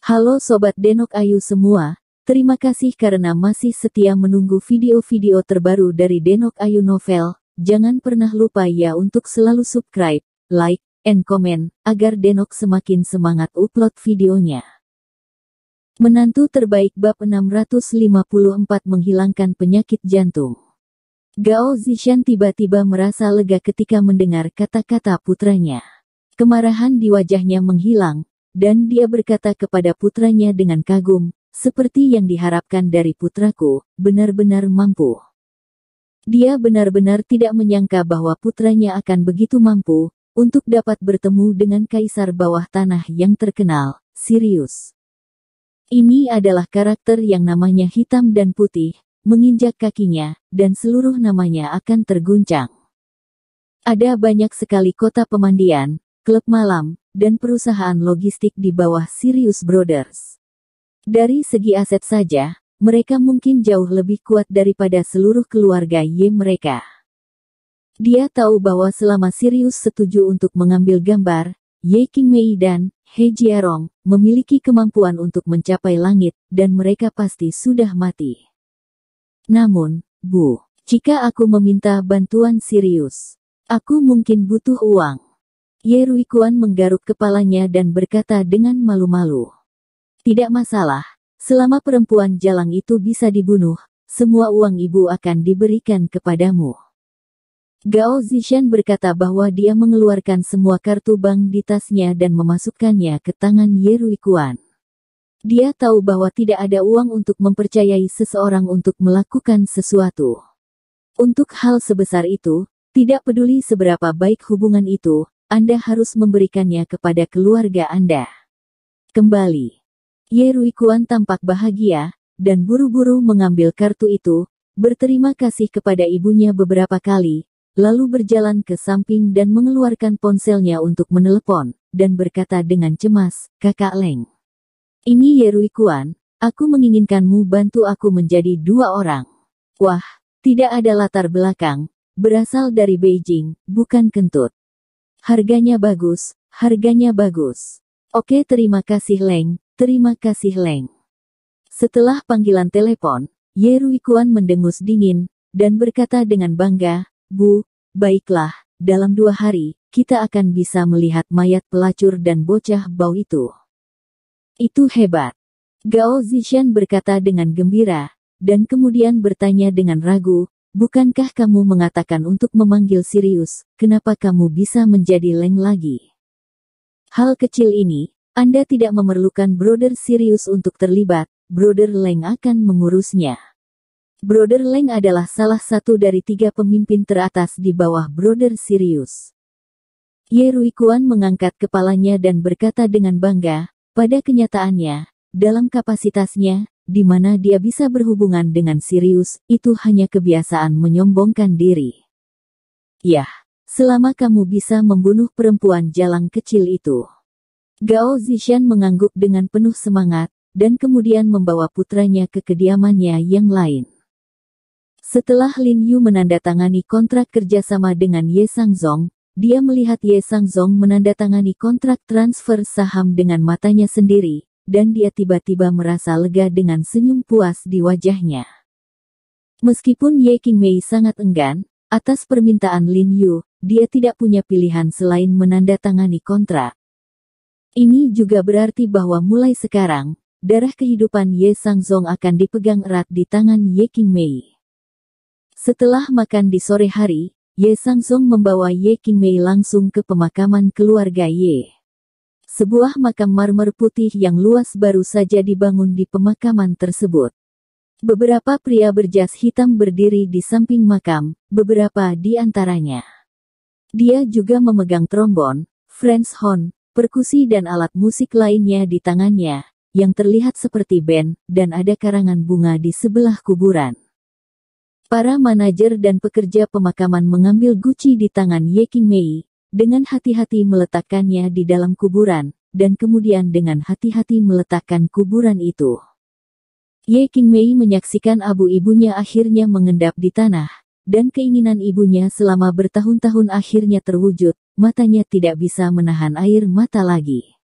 Halo Sobat Denok Ayu semua, terima kasih karena masih setia menunggu video-video terbaru dari Denok Ayu Novel. Jangan pernah lupa ya untuk selalu subscribe, like, and comment, agar Denok semakin semangat upload videonya. Menantu terbaik bab 654 menghilangkan penyakit jantung. Gao Zishan tiba-tiba merasa lega ketika mendengar kata-kata putranya. Kemarahan di wajahnya menghilang, dan dia berkata kepada putranya dengan kagum, seperti yang diharapkan dari putraku, benar-benar mampu. Dia benar-benar tidak menyangka bahwa putranya akan begitu mampu, untuk dapat bertemu dengan kaisar bawah tanah yang terkenal, Sirius. Ini adalah karakter yang namanya hitam dan putih, menginjak kakinya, dan seluruh namanya akan terguncang. Ada banyak sekali kota pemandian, klub malam, dan perusahaan logistik di bawah Sirius Brothers. Dari segi aset saja, mereka mungkin jauh lebih kuat daripada seluruh keluarga Ye mereka. Dia tahu bahwa selama Sirius setuju untuk mengambil gambar, Ye Qingmei dan He Jiarong memiliki kemampuan untuk mencapai langit, dan mereka pasti sudah mati. Namun, Bu, jika aku meminta bantuan Sirius, aku mungkin butuh uang. Ye Ruikuan menggaruk kepalanya dan berkata dengan malu-malu. Tidak masalah, selama perempuan jalang itu bisa dibunuh, semua uang ibu akan diberikan kepadamu. Gao Zishan berkata bahwa dia mengeluarkan semua kartu bank di tasnya dan memasukkannya ke tangan Ye Ruikuan. Dia tahu bahwa tidak ada uang untuk mempercayai seseorang untuk melakukan sesuatu. Untuk hal sebesar itu, tidak peduli seberapa baik hubungan itu, Anda harus memberikannya kepada keluarga Anda. Kembali. Ye Ruikuan tampak bahagia, dan buru-buru mengambil kartu itu, berterima kasih kepada ibunya beberapa kali, lalu berjalan ke samping dan mengeluarkan ponselnya untuk menelepon, dan berkata dengan cemas, Kakak Leng. Ini Ye Ruikuan, aku menginginkanmu bantu aku menjadi 2 orang. Wah, tidak ada latar belakang, berasal dari Beijing, bukan kentut. Harganya bagus, harganya bagus. Oke, terima kasih Leng, terima kasih Leng. Setelah panggilan telepon, Ye Ruikuan mendengus dingin, dan berkata dengan bangga, Bu, baiklah, dalam 2 hari, kita akan bisa melihat mayat pelacur dan bocah bau itu. Itu hebat. Gao Zishan berkata dengan gembira, dan kemudian bertanya dengan ragu, bukankah kamu mengatakan untuk memanggil Sirius, kenapa kamu bisa menjadi Leng lagi? Hal kecil ini, Anda tidak memerlukan Brother Sirius untuk terlibat, Brother Leng akan mengurusnya. Brother Leng adalah salah satu dari 3 pemimpin teratas di bawah Brother Sirius. Ye Ruikuan mengangkat kepalanya dan berkata dengan bangga, pada kenyataannya, dalam kapasitasnya, di mana dia bisa berhubungan dengan Sirius, itu hanya kebiasaan menyombongkan diri. Yah, selama kamu bisa membunuh perempuan jalang kecil itu. Gao Zishan mengangguk dengan penuh semangat, dan kemudian membawa putranya ke kediamannya yang lain. Setelah Lin Yu menandatangani kontrak kerjasama dengan Ye Sangzong, dia melihat Ye Sangzong menandatangani kontrak transfer saham dengan matanya sendiri, dan dia tiba-tiba merasa lega dengan senyum puas di wajahnya. Meskipun Ye Qingmei sangat enggan, atas permintaan Lin Yu, dia tidak punya pilihan selain menandatangani kontrak. Ini juga berarti bahwa mulai sekarang, darah kehidupan Ye Sangzong akan dipegang erat di tangan Ye Qingmei. Setelah makan di sore hari, Ye Sangzong membawa Ye Qingmei langsung ke pemakaman keluarga Ye. Sebuah makam marmer putih yang luas baru saja dibangun di pemakaman tersebut. Beberapa pria berjas hitam berdiri di samping makam, beberapa di antaranya. Dia juga memegang trombon, French horn, perkusi dan alat musik lainnya di tangannya, yang terlihat seperti band, dan ada karangan bunga di sebelah kuburan. Para manajer dan pekerja pemakaman mengambil guci di tangan Ye Qingmei, dengan hati-hati meletakkannya di dalam kuburan, dan kemudian dengan hati-hati meletakkan kuburan itu. Ye Qingmei menyaksikan abu ibunya akhirnya mengendap di tanah, dan keinginan ibunya selama bertahun-tahun akhirnya terwujud, matanya tidak bisa menahan air mata lagi.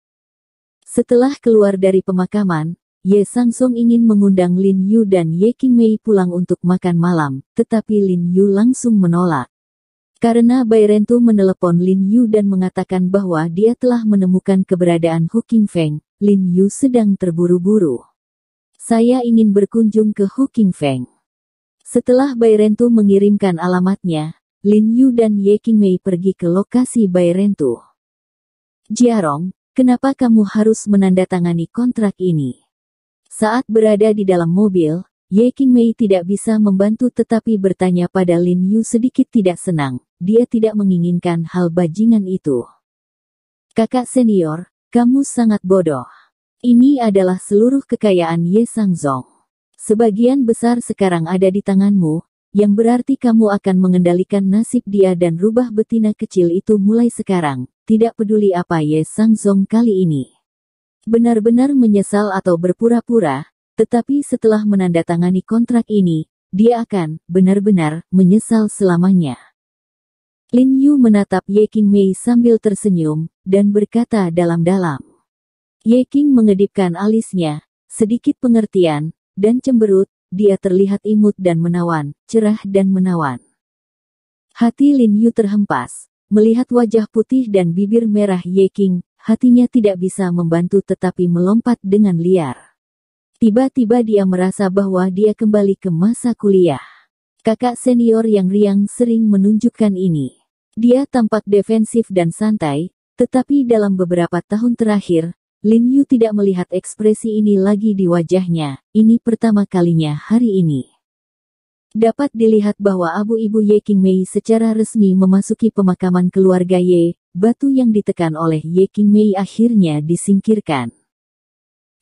Setelah keluar dari pemakaman, Ye Sangsong ingin mengundang Lin Yu dan Ye Qingmei pulang untuk makan malam, tetapi Lin Yu langsung menolak. Karena Bai Rentu menelepon Lin Yu dan mengatakan bahwa dia telah menemukan keberadaan Hu Qingfeng, Lin Yu sedang terburu-buru. Saya ingin berkunjung ke Hu Qingfeng. Setelah Bai Rentu mengirimkan alamatnya, Lin Yu dan Ye Qingmei pergi ke lokasi Bai Rentu. Jiarong, kenapa kamu harus menandatangani kontrak ini? Saat berada di dalam mobil, Ye Qingmei tidak bisa membantu tetapi bertanya pada Lin Yu sedikit tidak senang. Dia tidak menginginkan hal bajingan itu. Kakak senior, kamu sangat bodoh. Ini adalah seluruh kekayaan Ye Sangsong. Sebagian besar sekarang ada di tanganmu, yang berarti kamu akan mengendalikan nasib dia dan rubah betina kecil itu mulai sekarang, tidak peduli apa Ye Sangsong kali ini. Benar-benar menyesal atau berpura-pura, tetapi setelah menandatangani kontrak ini, dia akan benar-benar menyesal selamanya. Lin Yu menatap Ye Qingmei sambil tersenyum, dan berkata dalam-dalam. Ye Qing mengedipkan alisnya, sedikit pengertian, dan cemberut, dia terlihat imut dan menawan, cerah dan menawan. Hati Lin Yu terhempas, melihat wajah putih dan bibir merah Ye Qing, hatinya tidak bisa membantu tetapi melompat dengan liar. Tiba-tiba dia merasa bahwa dia kembali ke masa kuliah. Kakak senior yang riang sering menunjukkan ini. Dia tampak defensif dan santai, tetapi dalam beberapa tahun terakhir, Lin Yu tidak melihat ekspresi ini lagi di wajahnya. Ini pertama kalinya hari ini. Dapat dilihat bahwa ibu Ye Qingmei secara resmi memasuki pemakaman keluarga Ye. Batu yang ditekan oleh Ye Qingmei akhirnya disingkirkan.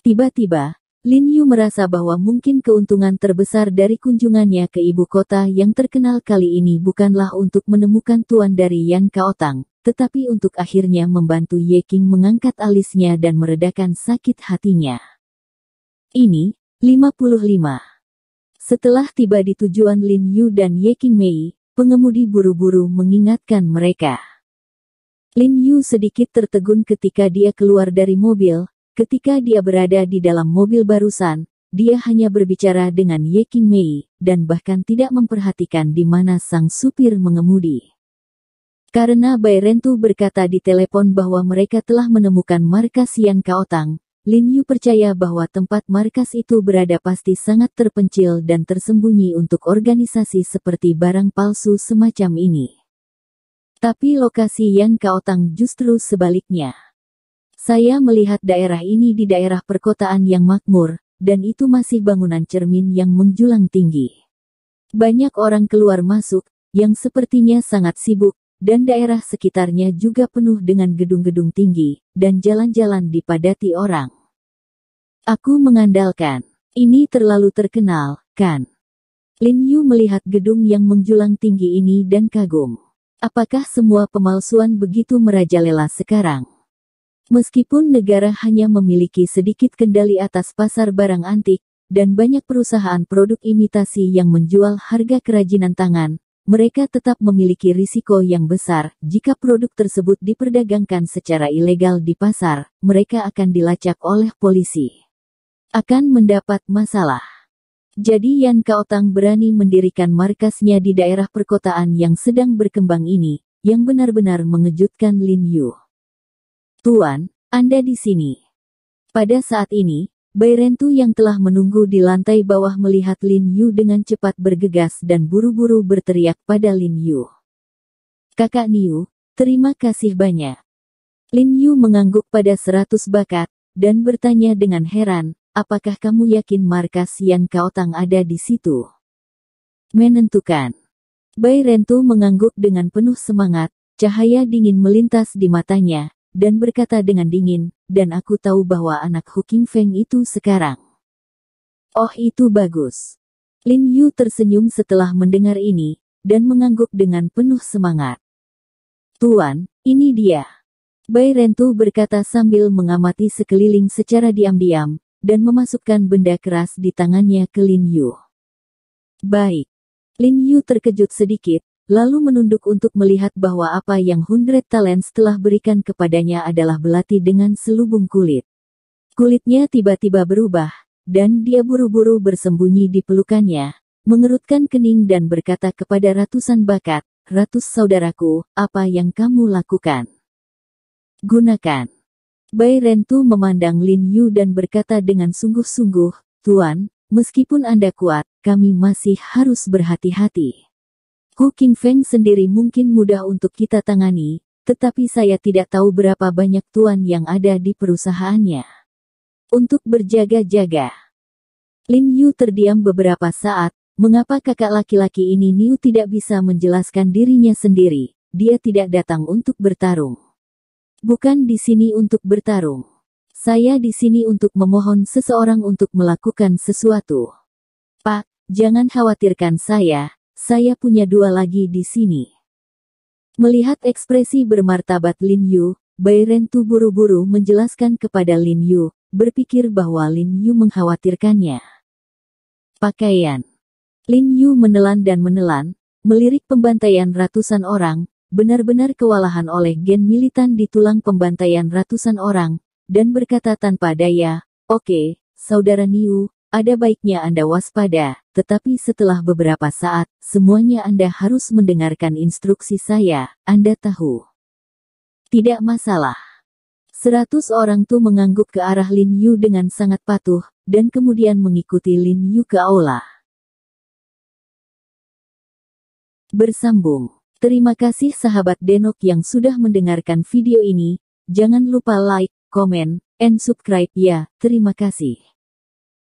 Tiba-tiba, Lin Yu merasa bahwa mungkin keuntungan terbesar dari kunjungannya ke ibu kota yang terkenal kali ini bukanlah untuk menemukan tuan dari Yan Kaotang, tetapi untuk akhirnya membantu Ye Qing mengangkat alisnya dan meredakan sakit hatinya. Ini, 55. Setelah tiba di tujuan Lin Yu dan Ye Qingmei, pengemudi buru-buru mengingatkan mereka. Lin Yu sedikit tertegun ketika dia keluar dari mobil. Ketika dia berada di dalam mobil barusan, dia hanya berbicara dengan Ye Qingmei, dan bahkan tidak memperhatikan di mana sang supir mengemudi. Karena Bai Rentu berkata di telepon bahwa mereka telah menemukan markas Yan Kaotang, Lin Yu percaya bahwa tempat markas itu berada pasti sangat terpencil dan tersembunyi untuk organisasi seperti barang palsu semacam ini. Tapi lokasi Yan Kaotang justru sebaliknya. Saya melihat daerah ini di daerah perkotaan yang makmur, dan itu masih bangunan cermin yang menjulang tinggi. Banyak orang keluar masuk, yang sepertinya sangat sibuk, dan daerah sekitarnya juga penuh dengan gedung-gedung tinggi, dan jalan-jalan dipadati orang. Aku mengandalkan, ini terlalu terkenal, kan? Lin Yu melihat gedung yang menjulang tinggi ini dan kagum. Apakah semua pemalsuan begitu merajalela sekarang? Meskipun negara hanya memiliki sedikit kendali atas pasar barang antik, dan banyak perusahaan produk imitasi yang menjual harga kerajinan tangan, mereka tetap memiliki risiko yang besar. Jika produk tersebut diperdagangkan secara ilegal di pasar, mereka akan dilacak oleh polisi. Akan mendapat masalah. Jadi Yan Kaotang berani mendirikan markasnya di daerah perkotaan yang sedang berkembang ini, yang benar-benar mengejutkan Lin Yu. Tuan, Anda di sini. Pada saat ini, Bai Rentu yang telah menunggu di lantai bawah melihat Lin Yu dengan cepat bergegas dan buru-buru berteriak pada Lin Yu. Kakak Niu, terima kasih banyak. Lin Yu mengangguk pada 100 bakat, dan bertanya dengan heran, apakah kamu yakin markas Yan Kaotang ada di situ? Menentukan. Bai Rentu mengangguk dengan penuh semangat, cahaya dingin melintas di matanya, dan berkata dengan dingin, dan aku tahu bahwa anak Hu Qingfeng itu sekarang. Oh itu bagus. Lin Yu tersenyum setelah mendengar ini, dan mengangguk dengan penuh semangat. Tuan, ini dia. Bai Rentu berkata sambil mengamati sekeliling secara diam-diam, dan memasukkan benda keras di tangannya ke Lin Yu. Baik. Lin Yu terkejut sedikit, lalu menunduk untuk melihat bahwa apa yang 100 Talents telah berikan kepadanya adalah belati dengan selubung kulit. Kulitnya tiba-tiba berubah, dan dia buru-buru bersembunyi di pelukannya, mengerutkan kening dan berkata kepada ratusan bakat, "Ratus saudaraku, apa yang kamu lakukan? Gunakan." Bai Rentu memandang Lin Yu dan berkata dengan sungguh-sungguh, "Tuan, meskipun Anda kuat, kami masih harus berhati-hati. Hu Qingfeng sendiri mungkin mudah untuk kita tangani, tetapi saya tidak tahu berapa banyak tuan yang ada di perusahaannya. Untuk berjaga-jaga." Lin Yu terdiam beberapa saat. Mengapa kakak laki-laki ini Niu tidak bisa menjelaskan dirinya sendiri? Dia tidak datang untuk bertarung. Bukan di sini untuk bertarung. Saya di sini untuk memohon seseorang untuk melakukan sesuatu. Pak, jangan khawatirkan saya punya 2 lagi di sini. Melihat ekspresi bermartabat Lin Yu, Bai Rentu buru-buru menjelaskan kepada Lin Yu, berpikir bahwa Lin Yu mengkhawatirkannya. Pakaian. Lin Yu menelan dan menelan, melirik pembantaian ratusan orang, benar-benar kewalahan oleh gen militan di tulang pembantaian ratusan orang, dan berkata tanpa daya, "Oke, Saudara Niu, ada baiknya Anda waspada, tetapi setelah beberapa saat, semuanya Anda harus mendengarkan instruksi saya, Anda tahu." "Tidak masalah." 100 orang tuh mengangguk ke arah Lin Yu dengan sangat patuh, dan kemudian mengikuti Lin Yu ke aula. Bersambung. Terima kasih sahabat Denok yang sudah mendengarkan video ini. Jangan lupa like, comment, and subscribe ya. Terima kasih.